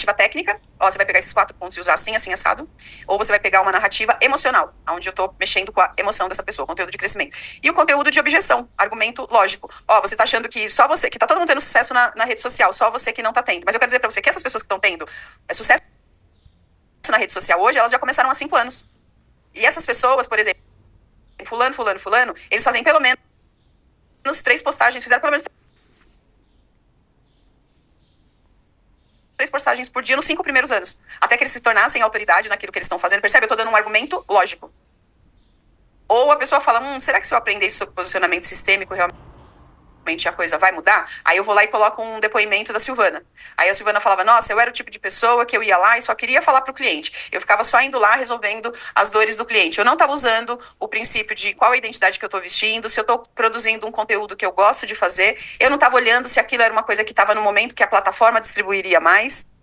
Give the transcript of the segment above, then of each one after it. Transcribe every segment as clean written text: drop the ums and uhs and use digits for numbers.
narrativa técnica, ó, você vai pegar esses 4 pontos e usar assim, assim, assado, ou você vai pegar uma narrativa emocional, onde eu tô mexendo com a emoção dessa pessoa, conteúdo de crescimento. E o conteúdo de objeção, argumento lógico. Ó, você tá achando que só você, que tá todo mundo tendo sucesso na rede social, só você que não tá tendo. Mas eu quero dizer pra você que essas pessoas que estão tendo sucesso na rede social hoje, elas já começaram há 5 anos. E essas pessoas, por exemplo, fulano, eles fazem pelo menos 3 postagens, fizeram pelo menos 3 postagens por dia nos 5 primeiros anos. Até que eles se tornassem autoridade naquilo que eles estão fazendo. Percebe? Eu tô dando um argumento lógico. Ou a pessoa fala, será que se eu aprender sobre posicionamento sistêmico, realmente a coisa vai mudar? Aí eu vou lá e coloco um depoimento da Silvana. Aí a Silvana falava, nossa, eu era o tipo de pessoa que eu ia lá e só queria falar pro cliente. Eu ficava só indo lá resolvendo as dores do cliente. Eu não estava usando o princípio de qual é a identidade que eu tô vestindo, se eu tô produzindo um conteúdo que eu gosto de fazer. Eu não estava olhando se aquilo era uma coisa que estava no momento que a plataforma distribuiria mais.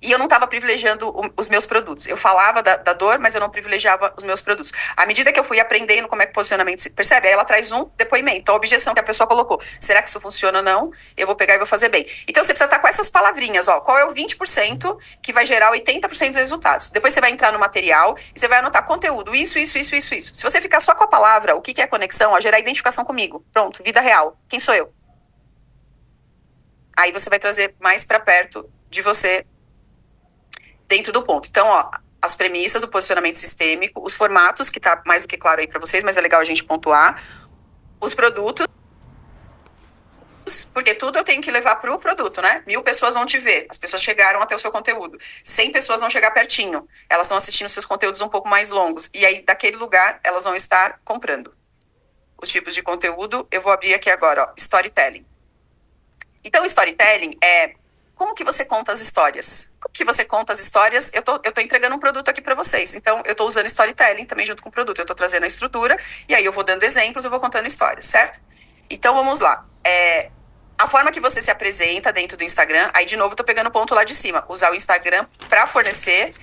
E eu não estava privilegiando os meus produtos. Eu falava da dor, mas eu não privilegiava os meus produtos. À medida que eu fui aprendendo como é que o posicionamento se percebe, aí ela traz um depoimento, a objeção que a pessoa colocou. Será que isso funciona ou não? Eu vou pegar e vou fazer bem. Então você precisa estar com essas palavrinhas, ó. Qual é o 20% que vai gerar 80% dos resultados? Depois você vai entrar no material e você vai anotar conteúdo. Isso. Se você ficar só com a palavra, o que é conexão? Ó, gerar identificação comigo. Pronto, vida real. Quem sou eu? Aí você vai trazer mais para perto de você dentro do ponto. Então, ó, as premissas, o posicionamento sistêmico, os formatos, que tá mais do que claro aí para vocês, mas é legal a gente pontuar, os produtos, porque tudo eu tenho que levar pro produto, né? 1000 pessoas vão te ver, as pessoas chegaram até o seu conteúdo. 100 pessoas vão chegar pertinho, elas estão assistindo seus conteúdos um pouco mais longos, e aí daquele lugar elas vão estar comprando. Os tipos de conteúdo, eu vou abrir aqui agora, ó, storytelling. Então, storytelling é como que você conta as histórias? Como que você conta as histórias? Eu tô entregando um produto aqui para vocês. Então, eu tô usando storytelling também junto com o produto. Eu tô trazendo a estrutura e aí eu vou dando exemplos, eu vou contando histórias, certo? Então, vamos lá. A forma que você se apresenta dentro do Instagram, aí de novo eu tô pegando o ponto lá de cima. Usar o Instagram para fornecer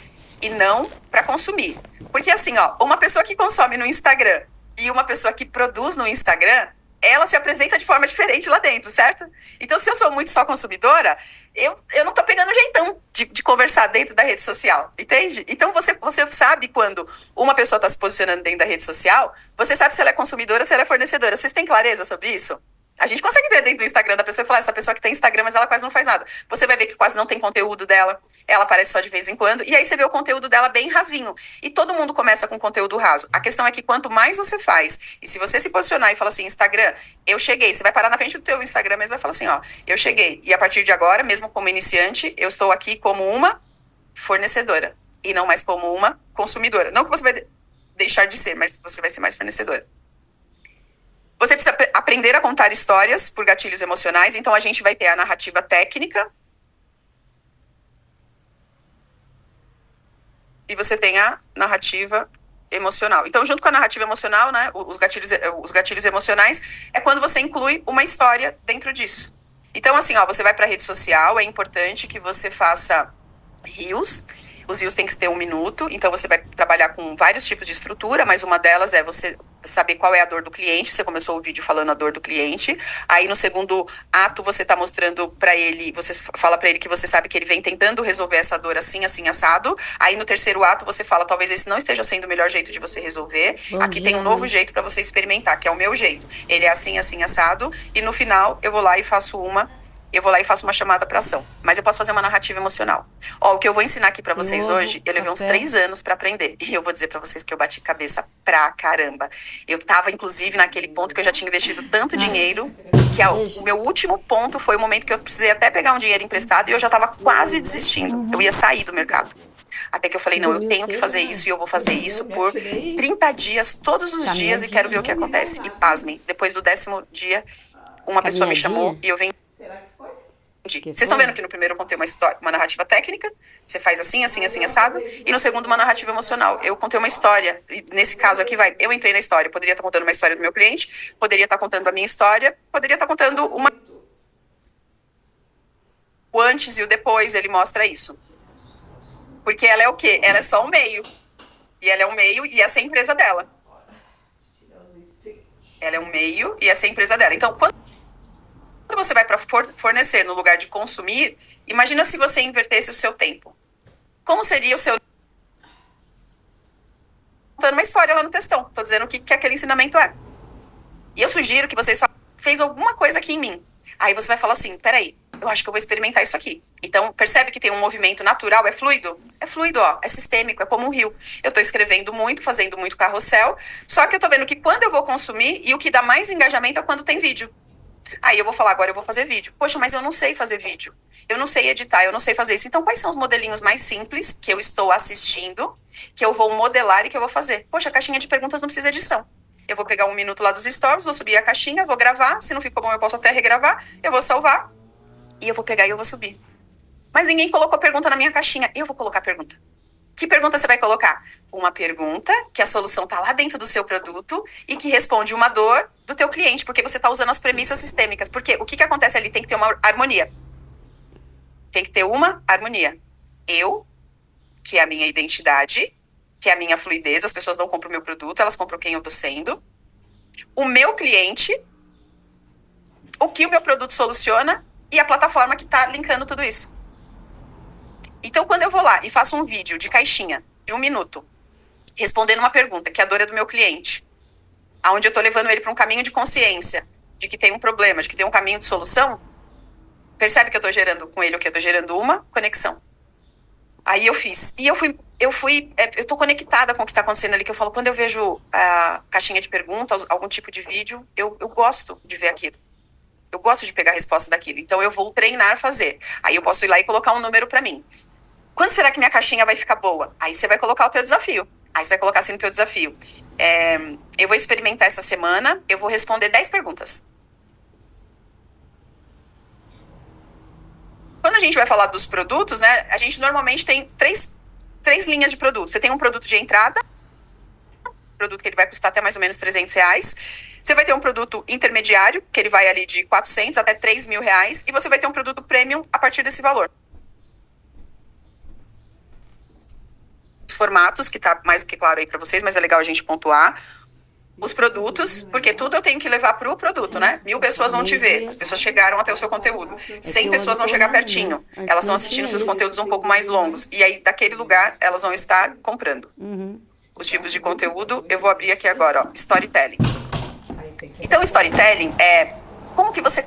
e não para consumir. Porque assim, ó, uma pessoa que consome no Instagram e uma pessoa que produz no Instagram, ela se apresenta de forma diferente lá dentro, certo? Então, se eu sou muito só consumidora, eu não tô pegando jeitão de conversar dentro da rede social, entende? Então, você sabe quando uma pessoa está se posicionando dentro da rede social, você sabe se ela é consumidora ou se ela é fornecedora. Vocês têm clareza sobre isso? A gente consegue ver dentro do Instagram da pessoa e falar, essa pessoa que tem Instagram, mas ela quase não faz nada. Você vai ver que quase não tem conteúdo dela, ela aparece só de vez em quando, e aí você vê o conteúdo dela bem rasinho. E todo mundo começa com conteúdo raso. A questão é que quanto mais você faz, e se você se posicionar e falar assim, Instagram, eu cheguei, você vai parar na frente do teu Instagram mesmo e vai falar assim, ó, eu cheguei. E a partir de agora, mesmo como iniciante, eu estou aqui como uma fornecedora, e não mais como uma consumidora. Não que você vai deixar de ser, mas você vai ser mais fornecedora. Você precisa aprender a contar histórias por gatilhos emocionais. Então, a gente vai ter a narrativa técnica. E você tem a narrativa emocional. Então, junto com a narrativa emocional, né, os gatilhos emocionais, é quando você inclui uma história dentro disso. Então, assim, ó, você vai para a rede social, é importante que você faça reels. Os reels têm que ter 1 minuto. Então, você vai trabalhar com vários tipos de estrutura, mas uma delas é você saber qual é a dor do cliente. Você começou o vídeo falando a dor do cliente. Aí no segundo ato você tá mostrando para ele, você fala para ele que você sabe que ele vem tentando resolver essa dor assim, assim, assado. Aí no terceiro ato você fala, talvez esse não esteja sendo o melhor jeito de você resolver. Aqui tem um novo jeito para você experimentar, que é o meu jeito. Ele é assim, assim, assado. E no final eu vou lá e faço uma chamada para ação. Mas eu posso fazer uma narrativa emocional. Ó, o que eu vou ensinar aqui para vocês hoje, eu levei uns 3 anos para aprender. E eu vou dizer para vocês que eu bati cabeça pra caramba. Eu tava, inclusive, naquele ponto que eu já tinha investido tanto dinheiro, que o meu último ponto foi o momento que eu precisei até pegar um dinheiro emprestado e eu já tava quase desistindo. Eu ia sair do mercado. Até que eu falei, não, eu tenho que fazer isso e eu vou fazer isso por 30 dias, todos os dias, e quero ver o que acontece. E pasmem, depois do 10º dia, uma pessoa me chamou e eu vendi. Vocês estão vendo que no primeiro eu contei uma narrativa técnica, você faz assim, assim, assim, assado, e no segundo uma narrativa emocional. Eu contei uma história, e nesse caso aqui eu entrei na história, poderia estar contando uma história do meu cliente, poderia estar contando a minha história, poderia estar contando o antes e o depois, ele mostra isso. Porque ela é o quê? Ela é só um meio. E ela é um meio e essa é a empresa dela. Ela é um meio e essa é a empresa dela. Então, quando você vai para fornecer no lugar de consumir, Imagina se você invertesse o seu tempo. Como seria o seu... Contando uma história lá no textão. Tô dizendo o que aquele ensinamento é. E eu sugiro que você só fez alguma coisa aqui em mim. Aí você vai falar assim, peraí, eu acho que eu vou experimentar isso aqui. Então, percebe que tem um movimento natural, é fluido? É fluido, ó, é sistêmico, é como um rio. Eu tô escrevendo muito, fazendo muito carrossel, só que eu tô vendo que quando eu vou consumir, e o que dá mais engajamento é quando tem vídeo. Aí eu vou falar, agora eu vou fazer vídeo. Poxa, mas eu não sei fazer vídeo. Eu não sei editar, eu não sei fazer isso. Então, quais são os modelinhos mais simples que eu estou assistindo, que eu vou modelar e que eu vou fazer? Poxa, a caixinha de perguntas não precisa edição. Eu vou pegar 1 minuto lá dos stories, vou subir a caixinha, vou gravar. Se não ficou bom, eu posso até regravar. Eu vou salvar e eu vou pegar e eu vou subir. Mas ninguém colocou pergunta na minha caixinha. Eu vou colocar pergunta. Que pergunta você vai colocar? Uma pergunta que a solução está lá dentro do seu produto e que responde uma dor do teu cliente, porque você está usando as premissas sistêmicas. Porque o que acontece ali? Tem que ter uma harmonia. Tem que ter uma harmonia. Eu, que é a minha identidade, que é a minha fluidez, as pessoas não compram o meu produto, elas compram quem eu estou sendo. O meu cliente, o que o meu produto soluciona e a plataforma que está linkando tudo isso. Então, quando eu vou lá e faço um vídeo de caixinha, de 1 minuto, respondendo uma pergunta, que é a dor é do meu cliente, aonde eu estou levando ele para um caminho de consciência, de que tem um problema, de que tem um caminho de solução, percebe que eu estou gerando com ele o que? Eu estou gerando uma conexão. Aí eu fiz. E eu tô conectada com o que está acontecendo ali, que eu falo, quando eu vejo a caixinha de perguntas, algum tipo de vídeo, eu gosto de ver aquilo. Eu gosto de pegar a resposta daquilo. Então eu vou treinar fazer. Aí eu posso ir lá e colocar um número para mim. Quando será que minha caixinha vai ficar boa? Aí você vai colocar o teu desafio. Aí você vai colocar assim no teu desafio. Eu vou experimentar essa semana, eu vou responder 10 perguntas. Quando a gente vai falar dos produtos, né, a gente normalmente tem três linhas de produto. Você tem um produto de entrada, produto que ele vai custar até mais ou menos R$300. Você vai ter um produto intermediário, que ele vai ali de 400 até R$3.000. E você vai ter um produto premium a partir desse valor. Os formatos, que tá mais do que claro aí para vocês, mas é legal a gente pontuar. Os produtos, porque tudo eu tenho que levar para o produto, né? 1.000 pessoas vão te ver, as pessoas chegaram até o seu conteúdo. 100 pessoas vão chegar pertinho, elas estão assistindo seus conteúdos um pouco mais longos. E aí, daquele lugar, elas vão estar comprando. Os tipos de conteúdo, eu vou abrir aqui agora, ó, storytelling. Então, storytelling é como que você...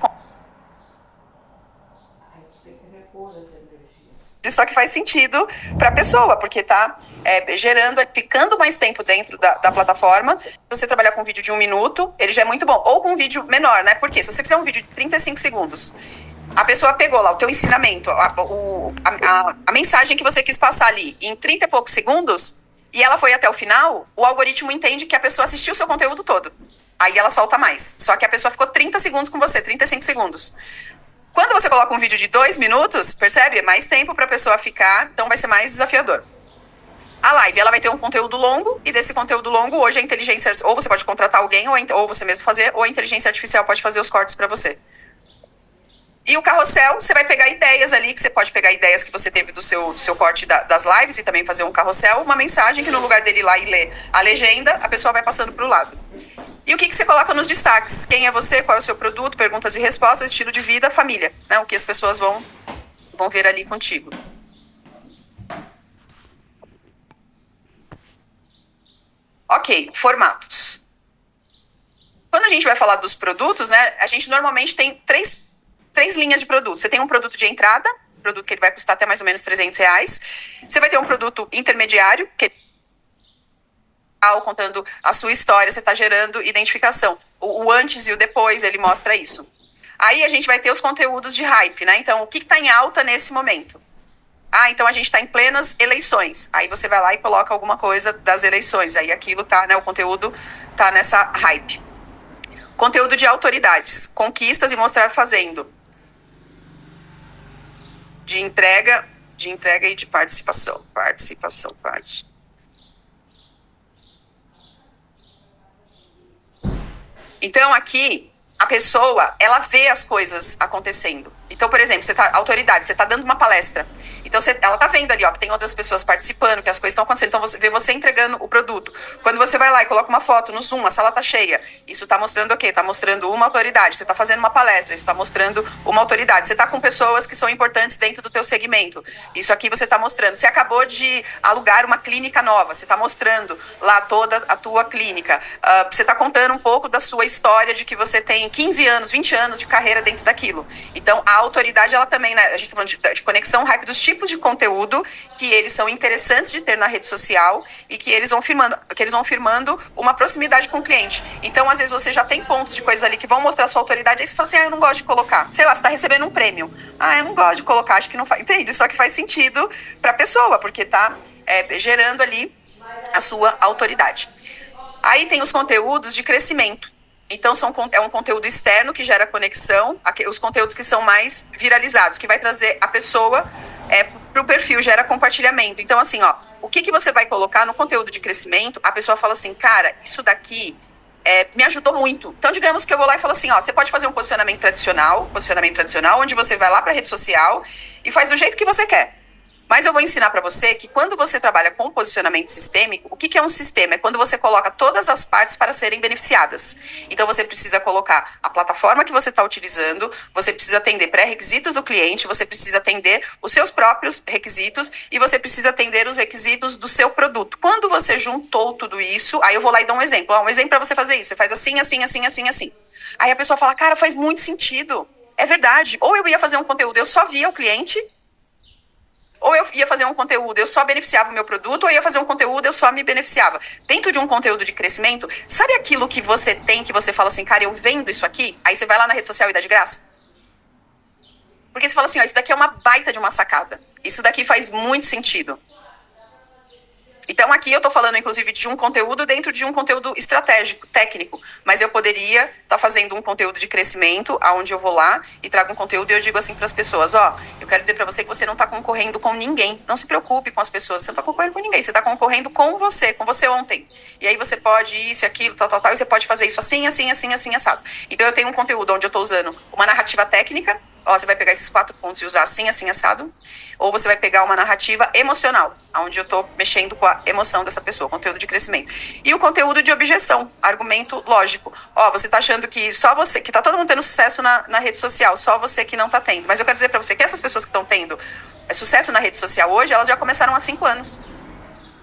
Só que faz sentido para a pessoa, porque tá gerando, ficando mais tempo dentro da plataforma. Se você trabalhar com um vídeo de 1 minuto, ele já é muito bom. Ou com um vídeo menor, né? Porque se você fizer um vídeo de 35 segundos, a pessoa pegou lá o teu ensinamento, a mensagem que você quis passar ali em 30 e poucos segundos, e ela foi até o final, o algoritmo entende que a pessoa assistiu o seu conteúdo todo. Aí ela solta mais. Só que a pessoa ficou 30 segundos com você, 35 segundos. Quando você coloca um vídeo de 2 minutos, percebe? É mais tempo para a pessoa ficar, então vai ser mais desafiador. A live, ela vai ter um conteúdo longo, e desse conteúdo longo, hoje a inteligência... Ou você pode contratar alguém, ou você mesmo fazer, ou a inteligência artificial pode fazer os cortes para você. E o carrossel, você vai pegar ideias ali, que você pode pegar ideias que você teve do seu corte das lives, e também fazer um carrossel, uma mensagem que no lugar dele ir lá e ler a legenda, a pessoa vai passando para o lado. E o que você coloca nos destaques? Quem é você? Qual é o seu produto? Perguntas e respostas, estilo de vida, família. Né? O que as pessoas vão ver ali contigo. Ok, formatos. Quando a gente vai falar dos produtos, né, a gente normalmente tem três linhas de produto. Você tem um produto de entrada, produto que ele vai custar até mais ou menos R$300. Você vai ter um produto intermediário, que contando a sua história, você está gerando identificação. O antes e o depois, ele mostra isso. Aí a gente vai ter os conteúdos de hype, né? Então, o que está em alta nesse momento? Então a gente está em plenas eleições. Aí você vai lá e coloca alguma coisa das eleições. Aí aquilo tá, né? O conteúdo tá nessa hype. Conteúdo de autoridades. Conquistas e mostrar fazendo. De entrega e de participação. Participação. Então, aqui, a pessoa, ela vê as coisas acontecendo. Então, por exemplo, autoridade, você está dando uma palestra. Então, Então, ela tá vendo ali, ó, que tem outras pessoas participando, que as coisas estão acontecendo. Então, você vê você entregando o produto. Quando você vai lá e coloca uma foto no Zoom, a sala tá cheia. Isso tá mostrando o quê? Tá mostrando uma autoridade. Você tá fazendo uma palestra, isso tá mostrando uma autoridade. Você tá com pessoas que são importantes dentro do teu segmento. Isso aqui você tá mostrando. Você acabou de alugar uma clínica nova. Você tá mostrando lá toda a tua clínica. Você tá contando um pouco da sua história de que você tem 15 anos, 20 anos de carreira dentro daquilo. Então, a autoridade, ela também, né? A gente tá falando de conexão rápida, dos tipos de conteúdo que eles são interessantes de ter na rede social e que eles vão firmando uma proximidade com o cliente. Então, às vezes, você já tem pontos de coisas ali que vão mostrar a sua autoridade, aí você fala assim, eu não gosto de colocar. Sei lá, você tá recebendo um prêmio. Eu não gosto de colocar, acho que não faz. Entende? Só que faz sentido pra pessoa, porque tá gerando ali a sua autoridade. Aí tem os conteúdos de crescimento. Então, é um conteúdo externo que gera conexão, os conteúdos que são mais viralizados, que vai trazer a pessoa para o perfil, gera compartilhamento. Então, assim, ó, o que você vai colocar no conteúdo de crescimento, a pessoa fala assim, cara, isso daqui me ajudou muito. Então, digamos que eu vou lá e falo assim, ó, você pode fazer um posicionamento tradicional, onde você vai lá para a rede social e faz do jeito que você quer. Mas eu vou ensinar para você que quando você trabalha com posicionamento sistêmico, o que é um sistema? É quando você coloca todas as partes para serem beneficiadas. Então, você precisa colocar a plataforma que você está utilizando, você precisa atender pré-requisitos do cliente, você precisa atender os seus próprios requisitos e você precisa atender os requisitos do seu produto. Quando você juntou tudo isso, aí eu vou lá e dou um exemplo. Um exemplo para você fazer isso. Você faz assim, assim, assim, assim, assim. Aí a pessoa fala, cara, faz muito sentido. É verdade. Ou eu ia fazer um conteúdo, eu só via o cliente, ou eu ia fazer um conteúdo, eu só beneficiava o meu produto, ou eu ia fazer um conteúdo, eu só me beneficiava. Dentro de um conteúdo de crescimento, sabe aquilo que você tem, que você fala assim, cara, eu vendo isso aqui? Aí você vai lá na rede social e dá de graça? Porque você fala assim, ó, isso daqui é uma baita de uma sacada. Isso daqui faz muito sentido. Então, aqui eu estou falando, inclusive, de um conteúdo dentro de um conteúdo estratégico, técnico. Mas eu poderia estar fazendo um conteúdo de crescimento, aonde eu vou lá e trago um conteúdo e eu digo assim para as pessoas, ó, eu quero dizer para você que você não está concorrendo com ninguém. Não se preocupe com as pessoas, você não está concorrendo com ninguém. Você está concorrendo com você ontem. E aí você pode isso e aquilo, tal, e você pode fazer isso assim, assim, assim, assim, assado. Então, eu tenho um conteúdo onde eu estou usando uma narrativa técnica, ó, você vai pegar esses 4 pontos e usar assim, assim, assado. Ou você vai pegar uma narrativa emocional, onde eu estou mexendo com a emoção dessa pessoa, conteúdo de crescimento. E o conteúdo de objeção, argumento lógico. Ó, você tá achando que só você, que tá todo mundo tendo sucesso na rede social, só você que não tá tendo. Mas eu quero dizer para você que essas pessoas que estão tendo sucesso na rede social hoje, elas já começaram há 5 anos.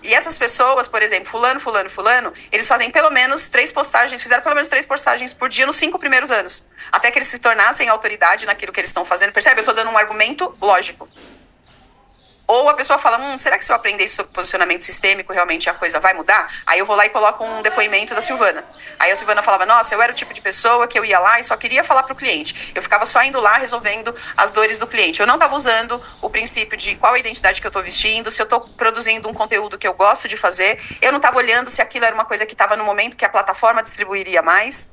E essas pessoas, por exemplo, fulano, eles fazem pelo menos 3 postagens, fizeram pelo menos 3 postagens por dia nos 5 primeiros anos. Até que eles se tornassem autoridade naquilo que eles estão fazendo. Percebe? Eu tô dando um argumento lógico. Ou a pessoa fala, será que se eu aprender sobre posicionamento sistêmico, realmente a coisa vai mudar? Aí eu vou lá e coloco um depoimento da Silvana. Aí a Silvana falava, nossa, eu era o tipo de pessoa que eu ia lá e só queria falar pro cliente. Eu ficava só indo lá resolvendo as dores do cliente. Eu não estava usando o princípio de qual a identidade que eu estou vestindo, se eu estou produzindo um conteúdo que eu gosto de fazer. Eu não estava olhando se aquilo era uma coisa que estava no momento que a plataforma distribuiria mais.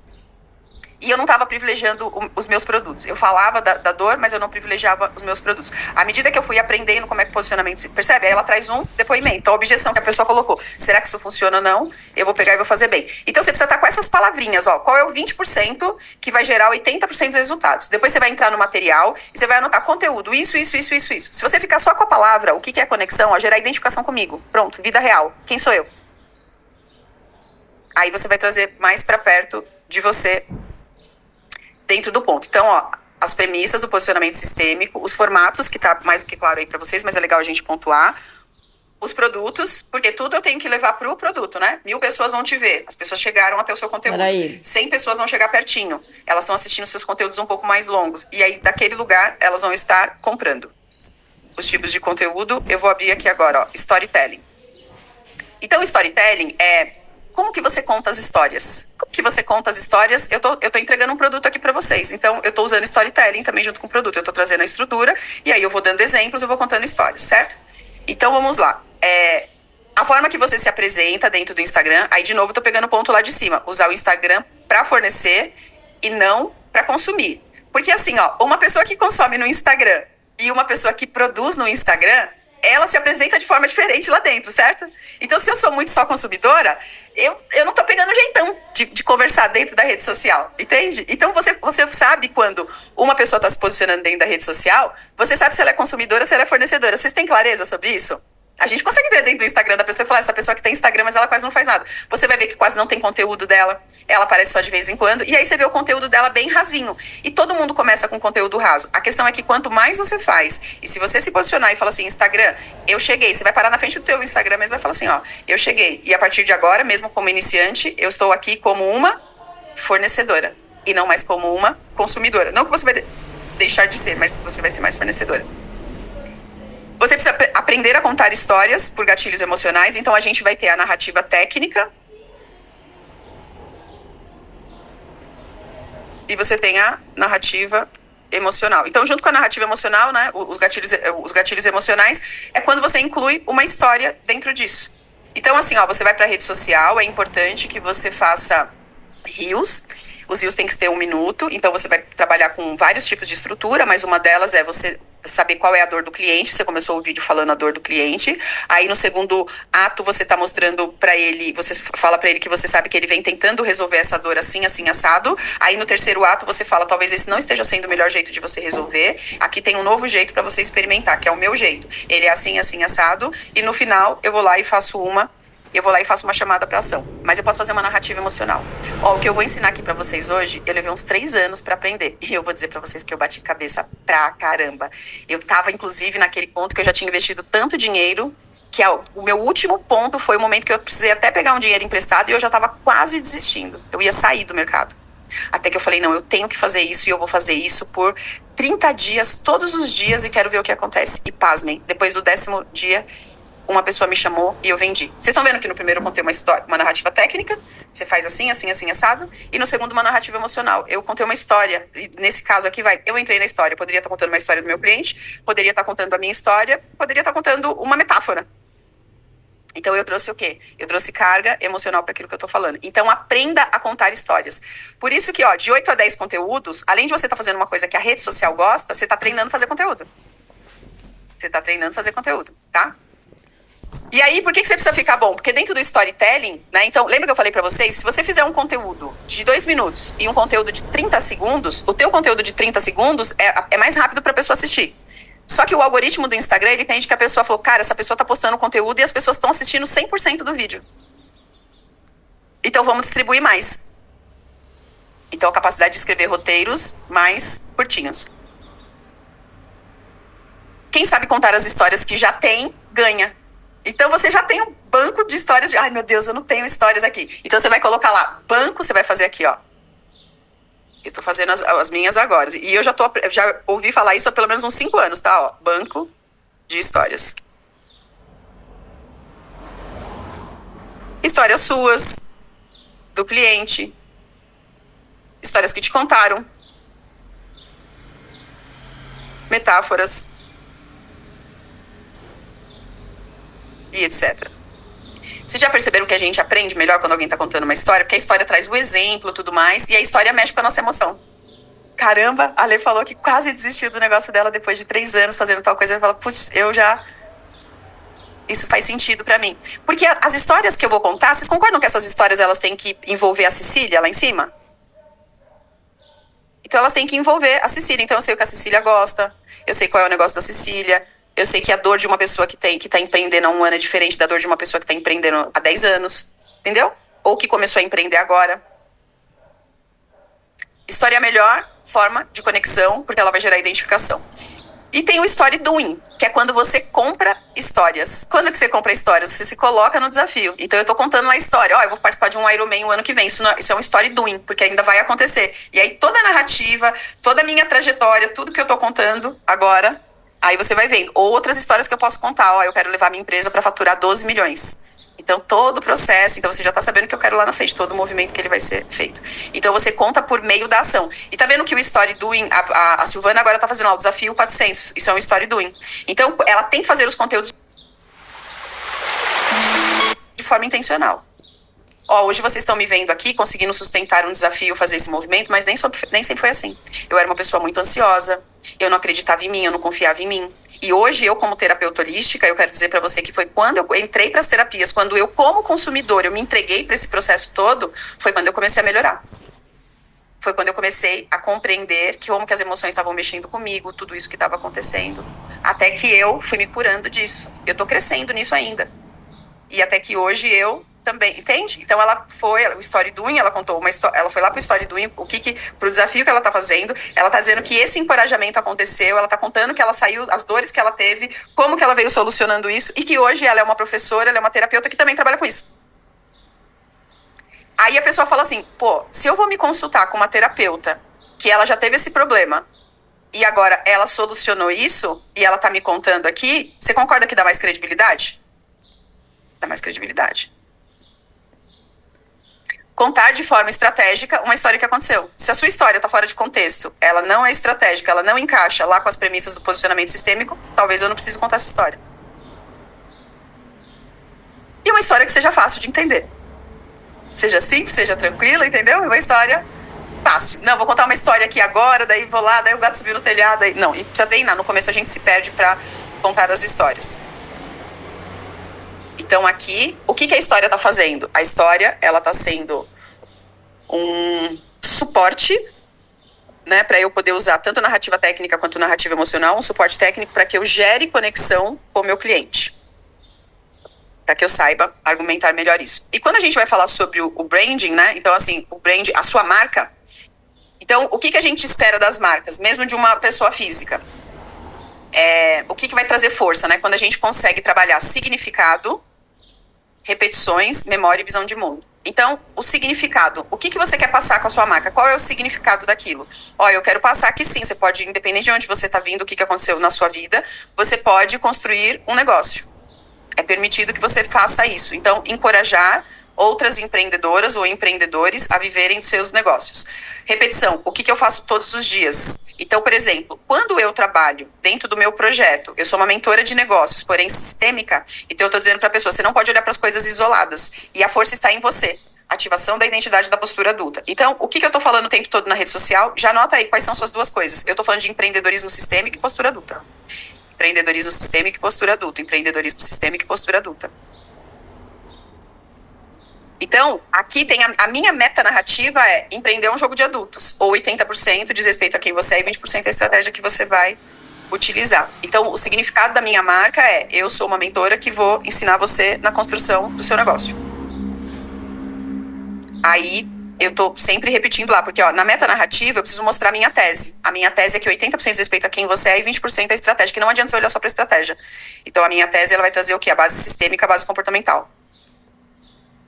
E eu não estava privilegiando os meus produtos. Eu falava da dor, mas eu não privilegiava os meus produtos. À medida que eu fui aprendendo como é que o posicionamento se percebe, aí ela traz um depoimento, a objeção que a pessoa colocou. Será que isso funciona ou não? Eu vou pegar e vou fazer bem. Então você precisa estar com essas palavrinhas, ó. Qual é o 20% que vai gerar 80% dos resultados? Depois você vai entrar no material e você vai anotar conteúdo, isso. Se você ficar só com a palavra, o que é conexão? Ó, gerar identificação comigo. Pronto, vida real. Quem sou eu? Aí você vai trazer mais para perto de você dentro do ponto. Então, ó, as premissas do posicionamento sistêmico, os formatos, que tá mais do que claro aí para vocês, mas é legal a gente pontuar, os produtos, porque tudo eu tenho que levar pro produto, né? 1000 pessoas vão te ver, as pessoas chegaram até o seu conteúdo. 100 pessoas vão chegar pertinho, elas estão assistindo seus conteúdos um pouco mais longos, e aí daquele lugar elas vão estar comprando. Os tipos de conteúdo, eu vou abrir aqui agora, ó, storytelling. Então, storytelling é como que você conta as histórias? Como que você conta as histórias? Eu tô entregando um produto aqui para vocês. Então, eu tô usando storytelling também junto com o produto. Eu tô trazendo a estrutura e aí eu vou dando exemplos, eu vou contando histórias, certo? Então, vamos lá. A forma que você se apresenta dentro do Instagram, aí de novo eu tô pegando o ponto lá de cima. Usar o Instagram para fornecer e não para consumir. Porque assim, ó, uma pessoa que consome no Instagram e uma pessoa que produz no Instagram, ela se apresenta de forma diferente lá dentro, certo? Então, se eu sou muito só consumidora, eu não tô pegando jeitão de conversar dentro da rede social, entende? Então, você sabe quando uma pessoa está se posicionando dentro da rede social, você sabe se ela é consumidora ou se ela é fornecedora. Vocês têm clareza sobre isso? A gente consegue ver dentro do Instagram da pessoa e falar, essa pessoa que tem Instagram, mas ela quase não faz nada. Você vai ver que quase não tem conteúdo dela, ela aparece só de vez em quando, e aí você vê o conteúdo dela bem rasinho. E todo mundo começa com conteúdo raso. A questão é que quanto mais você faz, e se você se posicionar e falar assim, Instagram, eu cheguei, você vai parar na frente do teu Instagram mesmo e vai falar assim, ó, eu cheguei. E a partir de agora, mesmo como iniciante, eu estou aqui como uma fornecedora, e não mais como uma consumidora. Não que você vai deixar de ser, mas você vai ser mais fornecedora. Você precisa aprender a contar histórias por gatilhos emocionais. Então, a gente vai ter a narrativa técnica. E você tem a narrativa emocional. Então, junto com a narrativa emocional, né, os gatilhos emocionais, é quando você inclui uma história dentro disso. Então, assim, ó, você vai para a rede social, é importante que você faça reels. Os reels têm que ter 1 minuto. Então, você vai trabalhar com vários tipos de estrutura, mas uma delas é você saber qual é a dor do cliente. Você começou o vídeo falando a dor do cliente. Aí no segundo ato você tá mostrando para ele, você fala para ele que você sabe que ele vem tentando resolver essa dor assim, assim, assado. Aí no terceiro ato você fala, talvez esse não esteja sendo o melhor jeito de você resolver. Aqui tem um novo jeito para você experimentar, que é o meu jeito. Ele é assim, assim, assado. E no final eu vou lá e faço uma chamada para ação. Mas eu posso fazer uma narrativa emocional. Ó, o que eu vou ensinar aqui para vocês hoje, eu levei uns 3 anos para aprender. E eu vou dizer para vocês que eu bati cabeça pra caramba. Eu tava, inclusive, naquele ponto que eu já tinha investido tanto dinheiro, que o meu último ponto foi o momento que eu precisei até pegar um dinheiro emprestado e eu já tava quase desistindo. Eu ia sair do mercado. Até que eu falei, não, eu tenho que fazer isso e eu vou fazer isso por 30 dias, todos os dias, e quero ver o que acontece. E pasmem, depois do 10º dia, uma pessoa me chamou e eu vendi. Vocês estão vendo que no primeiro eu contei uma história, uma narrativa técnica, você faz assim, assim, assim, assado, e no segundo uma narrativa emocional. Eu contei uma história, e nesse caso aqui eu entrei na história, eu poderia estar contando uma história do meu cliente, poderia estar contando a minha história, poderia estar contando uma metáfora. Então eu trouxe o quê? Eu trouxe carga emocional para aquilo que eu tô falando. Então aprenda a contar histórias. Por isso que, ó, de 8 a 10 conteúdos, além de você estar fazendo uma coisa que a rede social gosta, você tá treinando a fazer conteúdo. Você tá treinando a fazer conteúdo, tá? E aí, por que você precisa ficar bom? Porque dentro do storytelling, né? Então, lembra que eu falei pra vocês? Se você fizer um conteúdo de 2 minutos e um conteúdo de 30 segundos, o teu conteúdo de 30 segundos é mais rápido pra pessoa assistir. Só que o algoritmo do Instagram, ele entende que a pessoa falou, cara, essa pessoa tá postando conteúdo e as pessoas estão assistindo 100% do vídeo. Então, vamos distribuir mais. Então, a capacidade de escrever roteiros mais curtinhos. Quem sabe contar as histórias que já tem, ganha. Então, você já tem um banco de histórias de... Ai, meu Deus, eu não tenho histórias aqui. Então, você vai colocar lá, banco, você vai fazer aqui, ó. Eu tô fazendo as minhas agora. E eu já ouvi falar isso há pelo menos uns 5 anos, tá? Ó, banco de histórias. Histórias suas, do cliente. Histórias que te contaram. Metáforas. E etc. Vocês já perceberam que a gente aprende melhor quando alguém tá contando uma história? Porque a história traz o exemplo e tudo mais, e a história mexe com a nossa emoção. Caramba, a Lê falou que quase desistiu do negócio dela depois de 3 anos fazendo tal coisa. Eu falo, putz, isso faz sentido pra mim. Porque as histórias que eu vou contar, vocês concordam que essas histórias elas têm que envolver a Cecília lá em cima? Então elas têm que envolver a Cecília. Então eu sei o que a Cecília gosta, eu sei qual é o negócio da Cecília, eu sei que a dor de uma pessoa que tá empreendendo há 1 ano é diferente da dor de uma pessoa que tá empreendendo há 10 anos. Entendeu? Ou que começou a empreender agora. História é a melhor forma de conexão, porque ela vai gerar identificação. E tem o story doing, que é quando você compra histórias. Quando que você compra histórias? Você se coloca no desafio. Então eu tô contando uma história. Ó, eu vou participar de um Ironman o ano que vem. Isso é um story doing, porque ainda vai acontecer. E aí toda a narrativa, toda a minha trajetória, tudo que eu tô contando agora, aí você vai vendo. Outras histórias que eu posso contar. Ó, eu quero levar minha empresa para faturar 12 milhões. Então, todo o processo, então você já tá sabendo que eu quero lá na frente, todo o movimento que ele vai ser feito. Então, você conta por meio da ação. E tá vendo que o Story Doing, a Silvana agora tá fazendo lá o desafio 400, isso é um Story Doing. Então, ela tem que fazer os conteúdos de forma intencional. Ó, hoje vocês estão me vendo aqui, conseguindo sustentar um desafio, fazer esse movimento, mas nem sempre foi assim. Eu era uma pessoa muito ansiosa, Eu não acreditava em mim, eu não confiava em mim. E hoje, eu como terapeuta holística, eu quero dizer para você que foi quando eu entrei para as terapias, quando eu como consumidor, eu me entreguei para esse processo todo, foi quando eu comecei a melhorar. Foi quando eu comecei a compreender que como que as emoções estavam mexendo comigo, tudo isso que estava acontecendo. Até que eu fui me curando disso. Eu tô crescendo nisso ainda. E até que hoje eu também, entende? Então ela foi, o Story Doing, ela contou uma história, ela foi lá pro Story Doing, pro desafio que ela tá fazendo, ela tá dizendo que esse encorajamento aconteceu, ela tá contando que ela saiu, as dores que ela teve, como que ela veio solucionando isso, e que hoje ela é uma professora, ela é uma terapeuta que também trabalha com isso. Aí a pessoa fala assim, pô, se eu vou me consultar com uma terapeuta, que ela já teve esse problema, e agora ela solucionou isso, e ela tá me contando aqui, você concorda que dá mais credibilidade? Dá mais credibilidade. Contar de forma estratégica uma história que aconteceu. Se a sua história está fora de contexto, ela não é estratégica, ela não encaixa lá com as premissas do posicionamento sistêmico, talvez eu não precise contar essa história. E uma história que seja fácil de entender. Seja simples, seja tranquila, entendeu? Uma história fácil. Não, vou contar uma história aqui agora, daí vou lá, daí o gato subiu no telhado. Daí... Não, e precisa treinar. No começo a gente se perde para contar as histórias. Então aqui, o que a história está fazendo? A história, ela está sendo um suporte, né, para eu poder usar tanto narrativa técnica quanto narrativa emocional, um suporte técnico para que eu gere conexão com o meu cliente. Para que eu saiba argumentar melhor isso. E quando a gente vai falar sobre o branding, né, então assim, o branding, a sua marca, então o que a gente espera das marcas, mesmo de uma pessoa física? O que vai trazer força, né, quando a gente consegue trabalhar significado, repetições, memória e visão de mundo. Então, o significado. O que você quer passar com a sua marca? Qual é o significado daquilo? Ó, eu quero passar que sim, você pode, independente de onde você está vindo, o que aconteceu na sua vida, você pode construir um negócio. É permitido que você faça isso. Então, encorajar outras empreendedoras ou empreendedores a viverem dos seus negócios. Repetição. O que eu faço todos os dias? Então, por exemplo, quando eu trabalho dentro do meu projeto, eu sou uma mentora de negócios, porém sistêmica, então eu estou dizendo para a pessoa, você não pode olhar para as coisas isoladas. E a força está em você. Ativação da identidade da postura adulta. Então, o que eu estou falando o tempo todo na rede social? Já anota aí quais são suas duas coisas. Eu estou falando de empreendedorismo sistêmico e postura adulta. Empreendedorismo sistêmico e postura adulta. Empreendedorismo sistêmico e postura adulta. Então, aqui tem a minha meta narrativa é empreender um jogo de adultos. Ou 80% diz respeito a quem você é e 20% é a estratégia que você vai utilizar. Então, o significado da minha marca é eu sou uma mentora que vou ensinar você na construção do seu negócio. Aí, eu tô sempre repetindo lá, porque ó, na meta narrativa eu preciso mostrar a minha tese. A minha tese é que 80% diz respeito a quem você é e 20% é a estratégia, que não adianta você olhar só para a estratégia. Então, a minha tese ela vai trazer o quê? A base sistêmica, a base comportamental.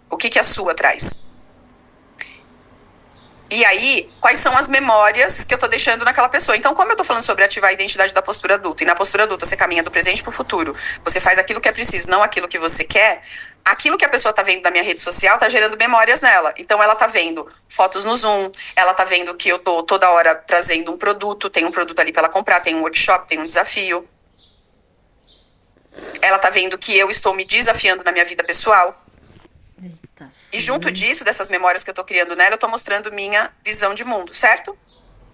O que a sua traz? E aí, quais são as memórias que eu tô deixando naquela pessoa? Então, como eu tô falando sobre ativar a identidade da postura adulta, e na postura adulta você caminha do presente pro futuro, você faz aquilo que é preciso, não aquilo que você quer, aquilo que a pessoa tá vendo da minha rede social tá gerando memórias nela. Então, ela tá vendo fotos no Zoom, ela tá vendo que eu tô toda hora trazendo um produto, tem um produto ali pra ela comprar, tem um workshop, tem um desafio. Ela tá vendo que eu estou me desafiando na minha vida pessoal. E junto disso, dessas memórias que eu tô criando nela, eu tô mostrando minha visão de mundo, certo?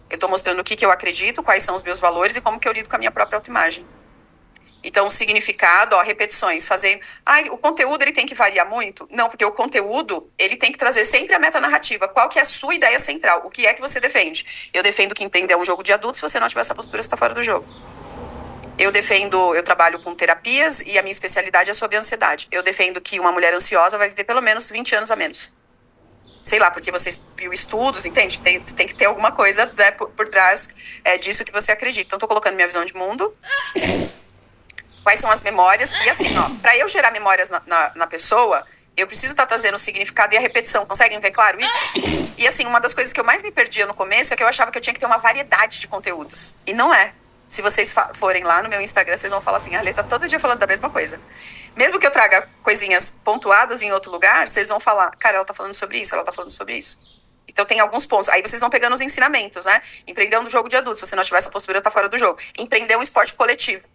Eu tô mostrando o que eu acredito, quais são os meus valores e como que eu lido com a minha própria autoimagem. Então, o significado, ó, repetições, fazendo... o conteúdo, ele tem que variar muito? Não, porque o conteúdo, ele tem que trazer sempre a metanarrativa. Qual que é a sua ideia central? O que é que você defende? Eu defendo que empreender é um jogo de adultos. Se você não tiver essa postura, você tá fora do jogo. Eu trabalho com terapias e a minha especialidade é sobre ansiedade. Eu defendo que uma mulher ansiosa vai viver pelo menos 20 anos a menos. Sei lá, porque você viu estudos, entende? Tem que ter alguma coisa, né, por trás disso que você acredita. Então, tô colocando minha visão de mundo. Quais são as memórias? E assim, ó, para eu gerar memórias na pessoa, eu preciso estar trazendo o significado e a repetição. Conseguem ver claro isso? E assim, uma das coisas que eu mais me perdia no começo é que eu achava que eu tinha que ter uma variedade de conteúdos. E não é. Se vocês forem lá no meu Instagram, vocês vão falar assim, a Lê tá todo dia falando da mesma coisa. Mesmo que eu traga coisinhas pontuadas em outro lugar, vocês vão falar, cara, ela tá falando sobre isso, ela tá falando sobre isso. Então tem alguns pontos. Aí vocês vão pegando os ensinamentos, né? Empreender um jogo de adultos. Se você não tiver essa postura, tá fora do jogo. Empreender um esporte coletivo.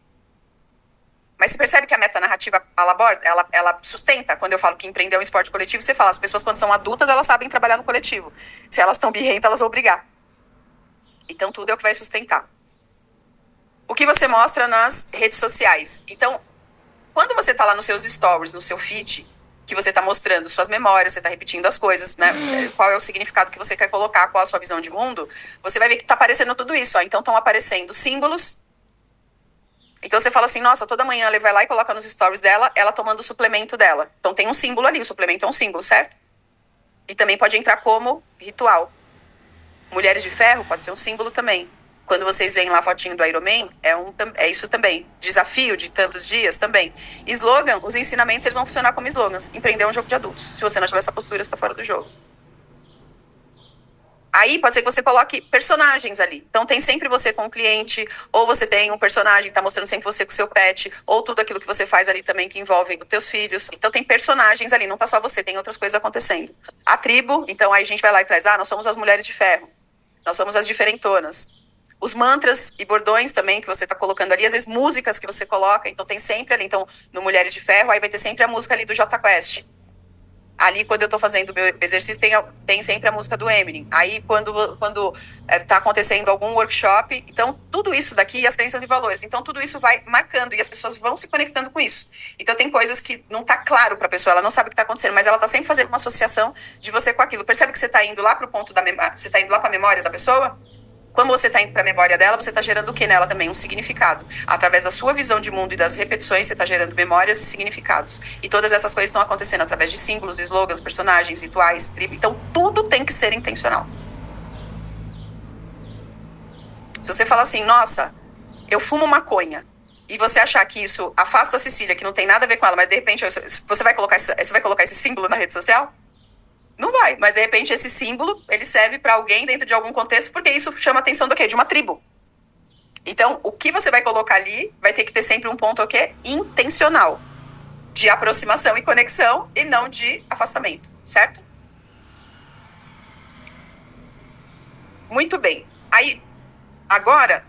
Mas você percebe que a metanarrativa, ela sustenta. Quando eu falo que empreender é um esporte coletivo, você fala, as pessoas quando são adultas, elas sabem trabalhar no coletivo. Se elas estão birrentas, elas vão brigar. Então tudo é o que vai sustentar. o que você mostra nas redes sociais. Então, quando você tá lá nos seus stories, no seu feed, que você tá mostrando suas memórias, você tá repetindo as coisas, né? Qual é o significado que você quer colocar, qual a sua visão de mundo, você vai ver que tá aparecendo tudo isso, ó. Então, estão aparecendo símbolos. Então, você fala assim, nossa, toda manhã ela vai lá e coloca nos stories dela, ela tomando o suplemento dela. Então, tem um símbolo ali, o suplemento é um símbolo, certo? E também pode entrar como ritual. Mulheres de Ferro pode ser um símbolo também. Quando vocês veem lá a fotinho do Ironman, é isso também. Desafio de tantos dias também. Slogan, os ensinamentos eles vão funcionar como slogans. Empreender é um jogo de adultos. Se você não tiver essa postura, você está fora do jogo. Aí pode ser que você coloque personagens ali. Então tem sempre você com o cliente, ou você tem um personagem que está mostrando sempre você com o seu pet, ou tudo aquilo que você faz ali também que envolve os teus filhos. Então tem personagens ali, não tá só você, tem outras coisas acontecendo. A tribo, então aí a gente vai lá e traz, nós somos as mulheres de ferro. Nós somos as diferentonas. Os mantras e bordões também que você está colocando ali, às vezes músicas que você coloca, então tem sempre ali, então no Mulheres de Ferro, aí vai ter sempre a música ali do Jota Quest. Ali, quando eu estou fazendo o meu exercício, tem sempre a música do Eminem. Aí, quando está acontecendo algum workshop, então, tudo isso daqui, as crenças e valores. Então, tudo isso vai marcando e as pessoas vão se conectando com isso. Então, tem coisas que não está claro para a pessoa, ela não sabe o que está acontecendo, mas ela está sempre fazendo uma associação de você com aquilo. Percebe que você está indo lá para o ponto da memória, você está indo lá para a memória da pessoa? Quando você está indo para a memória dela, você está gerando o que nela também? Um significado. Através da sua visão de mundo e das repetições, você está gerando memórias e significados. E todas essas coisas estão acontecendo através de símbolos, slogans, personagens, rituais, tribo. Então, tudo tem que ser intencional. Se você falar assim, nossa, eu fumo maconha, e você achar que isso afasta a Cecília, que não tem nada a ver com ela, mas de repente você vai colocar esse símbolo na rede social? Não vai, mas de repente esse símbolo, ele serve para alguém dentro de algum contexto, porque isso chama a atenção do quê? De uma tribo. Então, o que você vai colocar ali vai ter que ter sempre um ponto o quê? Intencional. De aproximação e conexão e não de afastamento, certo? Muito bem. Aí, agora,